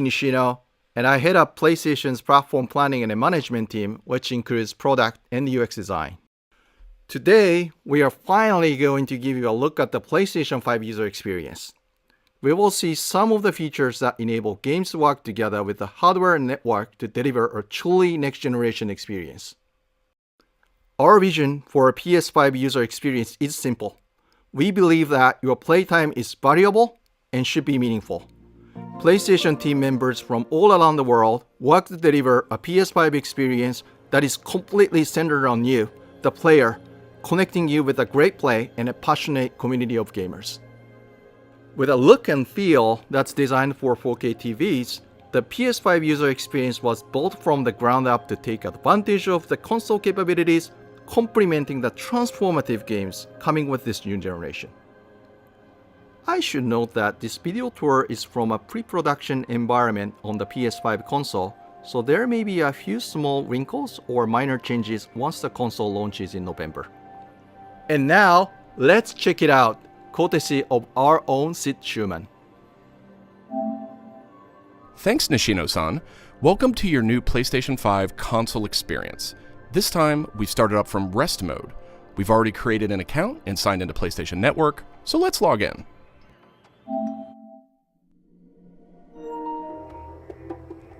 Nishino, and I head up PlayStation's platform planning and management team, which includes product and UX design. Today, we are finally going to give you a look at the PlayStation 5 user experience. We will see some of the features that enable games to work together with the hardware and network to deliver a truly next-generation experience. Our vision for a PS5 user experience is simple. We believe that your playtime is valuable and should be meaningful. PlayStation team members from all around the world work to deliver a PS5 experience that is completely centered on you, the player, connecting you with a great play and a passionate community of gamers. With a look and feel that's designed for 4K TVs, the PS5 user experience was built from the ground up to take advantage of the console capabilities, complementing the transformative games coming with this new generation. I should note that this video tour is from a pre-production environment on the PS5 console, so there may be a few small wrinkles or minor changes once the console launches in November. And now, let's check it out, courtesy of our own Sid Schumann. Thanks, Nishino-san. Welcome to your new PlayStation 5 console experience. This time, we've started up from rest mode. We've already created an account and signed into PlayStation Network, so let's log in.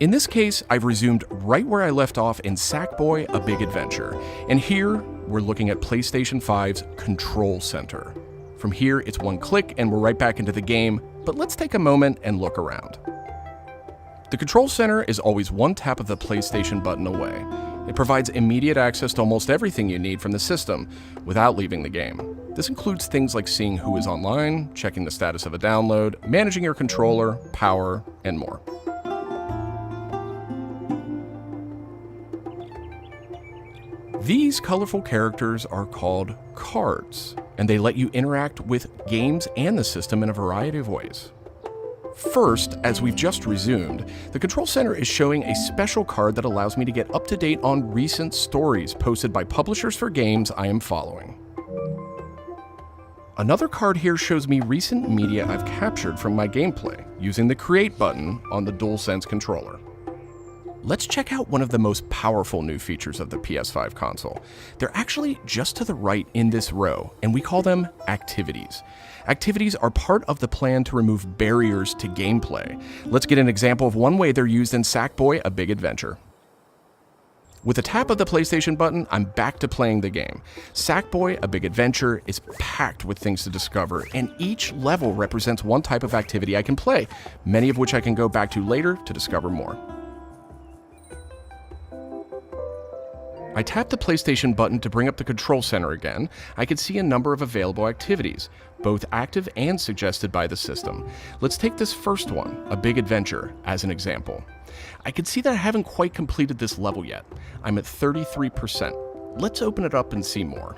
In this case, I've resumed right where I left off in Sackboy: A Big Adventure, and here we're looking at PlayStation 5's Control Center. From here, it's one click and we're right back into the game, but let's take a moment and look around. The Control Center is always one tap of the PlayStation button away. It provides immediate access to almost everything you need from the system without leaving the game. This includes things like seeing who is online, checking the status of a download, managing your controller, power, and more. These colorful characters are called cards, and they let you interact with games and the system in a variety of ways. First, as we've just resumed, the Control Center is showing a special card that allows me to get up to date on recent stories posted by publishers for games I am following. Another card here shows me recent media I've captured from my gameplay using the Create button on the DualSense controller. Let's check out one of the most powerful new features of the PS5 console. They're actually just to the right in this row, and we call them activities. Activities are part of the plan to remove barriers to gameplay. Let's get an example of one way they're used in Sackboy: A Big Adventure. With a tap of the PlayStation button, I'm back to playing the game. Sackboy: A Big Adventure is packed with things to discover, and each level represents one type of activity I can play, many of which I can go back to later to discover more. I tap the PlayStation button to bring up the Control Center again. I can see a number of available activities, both active and suggested by the system. Let's take this first one, A Big Adventure, as an example. I can see that I haven't quite completed this level yet. I'm at 33%. Let's open it up and see more.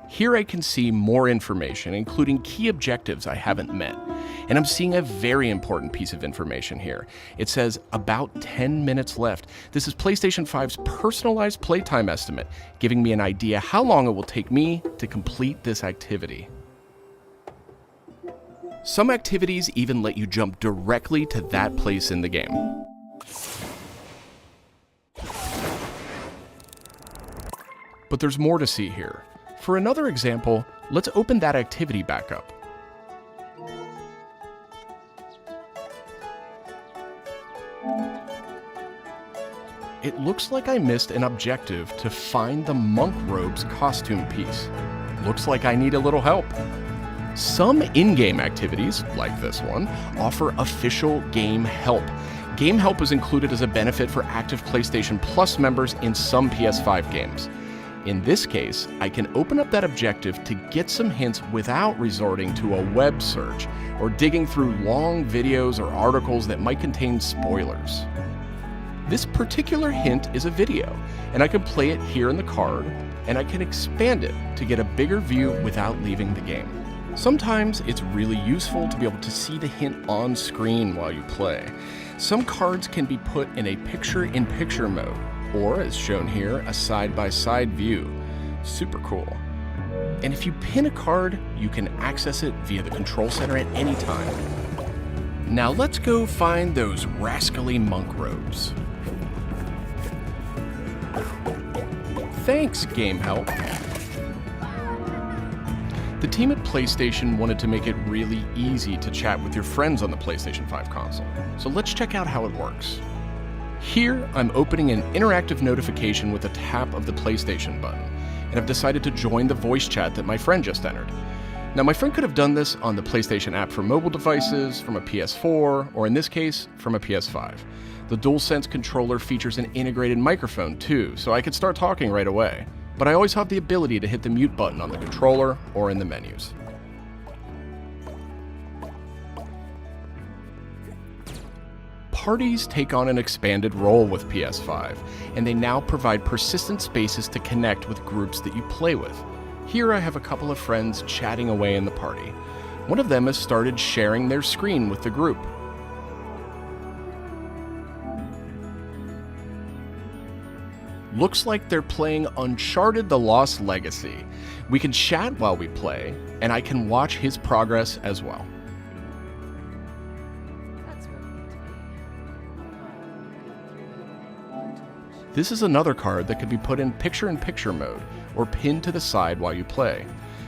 Here I can see more information, including key objectives I haven't met. And I'm seeing a very important piece of information here. It says about 10 minutes left. This is PlayStation 5's personalized playtime estimate, giving me an idea how long it will take me to complete this activity. Some activities even let you jump directly to that place in the game. But there's more to see here. For another example, let's open that activity back up. It looks like I missed an objective to find the monk robe's costume piece. Looks like I need a little help. Some in-game activities, like this one, offer official game help. Game help is included as a benefit for active PlayStation Plus members in some PS5 games. In this case, I can open up that objective to get some hints without resorting to a web search or digging through long videos or articles that might contain spoilers. This particular hint is a video, and I can play it here in the card, and I can expand it to get a bigger view without leaving the game. Sometimes it's really useful to be able to see the hint on screen while you play. Some cards can be put in a picture-in-picture mode, or as shown here, a side-by-side view. Super cool. And if you pin a card, you can access it via the Control Center at any time. Now let's go find those rascally monk robes. Thanks, Game Help. The team at PlayStation wanted to make it really easy to chat with your friends on the PlayStation 5 console, so let's check out how it works. Here, I'm opening an interactive notification with a tap of the PlayStation button, and I've decided to join the voice chat that my friend just entered. Now, my friend could have done this on the PlayStation app for mobile devices, from a PS4, or in this case, from a PS5. The DualSense controller features an integrated microphone too, so I could start talking right away. But I always have the ability to hit the mute button on the controller or in the menus. Parties take on an expanded role with PS5, and they now provide persistent spaces to connect with groups that you play with. Here I have a couple of friends chatting away in the party. One of them has started sharing their screen with the group. Looks like they're playing Uncharted: The Lost Legacy. We can chat while we play, and I can watch his progress as well. This is another card that could be put in picture-in-picture mode, or pinned to the side while you play.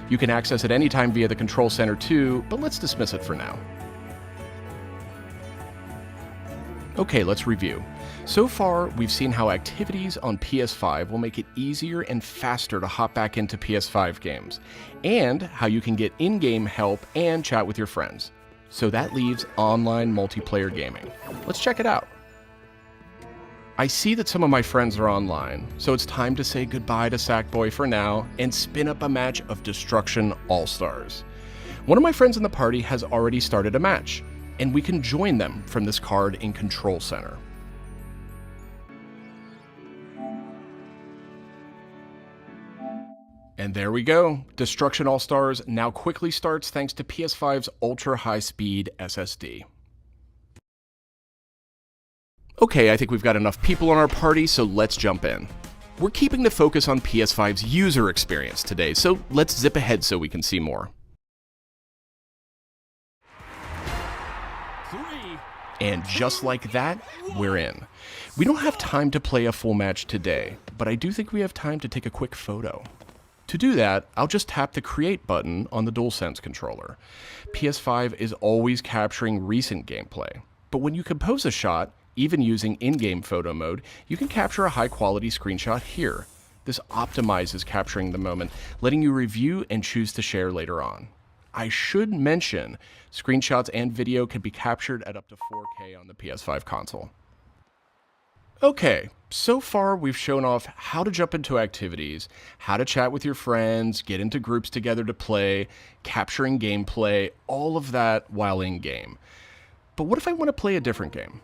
You can access it anytime via the control center too, but let's dismiss it for now. Okay, let's review. So far, we've seen how activities on PS5 will make it easier and faster to hop back into PS5 games, and how you can get in-game help and chat with your friends. So that leaves online multiplayer gaming. Let's check it out. I see that some of my friends are online, so it's time to say goodbye to Sackboy for now and spin up a match of Destruction All-Stars. One of my friends in the party has already started a match, and we can join them from this card in Control Center. And there we go. Destruction All-Stars now quickly starts thanks to PS5's ultra-high-speed SSD. Okay, I think we've got enough people on our party, so let's jump in. We're keeping the focus on PS5's user experience today, so let's zip ahead so we can see more. And just like that, we're in. We don't have time to play a full match today, but I do think we have time to take a quick photo. To do that, I'll just tap the Create button on the DualSense controller. PS5 is always capturing recent gameplay, but when you compose a shot, even using in-game photo mode, you can capture a high-quality screenshot here. This optimizes capturing the moment, letting you review and choose to share later on. I should mention, screenshots and video can be captured at up to 4K on the PS5 console. Okay, so far we've shown off how to jump into activities, how to chat with your friends, get into groups together to play, capturing gameplay, all of that while in-game. But what if I want to play a different game?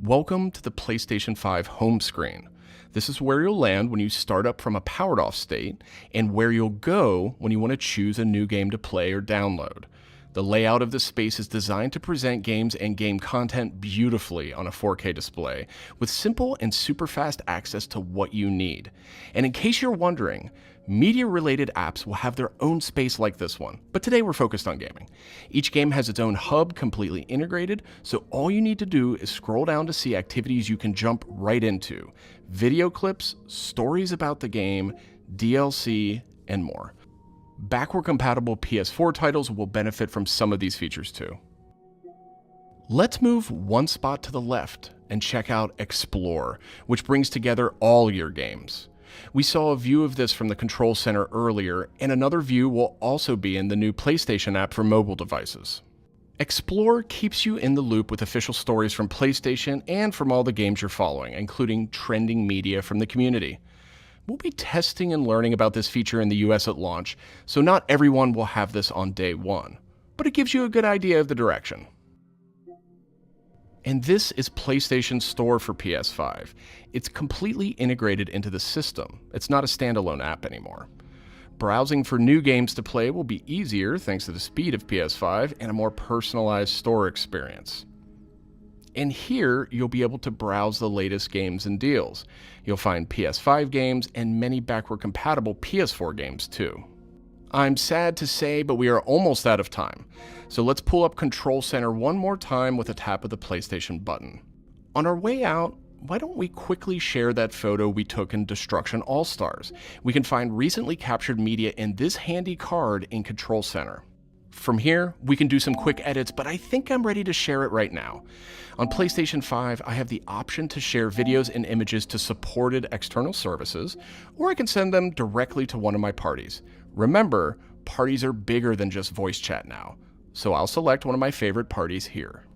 Welcome to the PlayStation 5 home screen. This is where you'll land when you start up from a powered off state, and where you'll go when you want to choose a new game to play or download. The layout of this space is designed to present games and game content beautifully on a 4K display, with simple and super fast access to what you need. And in case you're wondering, media-related apps will have their own space like this one, but today we're focused on gaming. Each game has its own hub completely integrated, so all you need to do is scroll down to see activities you can jump right into. Video clips, stories about the game, DLC, and more. Backward-compatible PS4 titles will benefit from some of these features too. Let's move one spot to the left and check out Explore, which brings together all your games. We saw a view of this from the Control Center earlier, and another view will also be in the new PlayStation app for mobile devices. Explore keeps you in the loop with official stories from PlayStation and from all the games you're following, including trending media from the community. We'll be testing and learning about this feature in the US at launch, so not everyone will have this on day one, but it gives you a good idea of the direction. And this is PlayStation Store for PS5. It's completely integrated into the system. It's not a standalone app anymore. Browsing for new games to play will be easier thanks to the speed of PS5 and a more personalized store experience. And here, you'll be able to browse the latest games and deals. You'll find PS5 games and many backward-compatible PS4 games too. I'm sad to say, but we are almost out of time. So let's pull up Control Center one more time with a tap of the PlayStation button. On our way out, why don't we quickly share that photo we took in Destruction All-Stars? We can find recently captured media in this handy card in Control Center. From here, we can do some quick edits, but I think I'm ready to share it right now. On PlayStation 5, I have the option to share videos and images to supported external services, or I can send them directly to one of my parties. Remember, parties are bigger than just voice chat now, so I'll select one of my favorite parties here.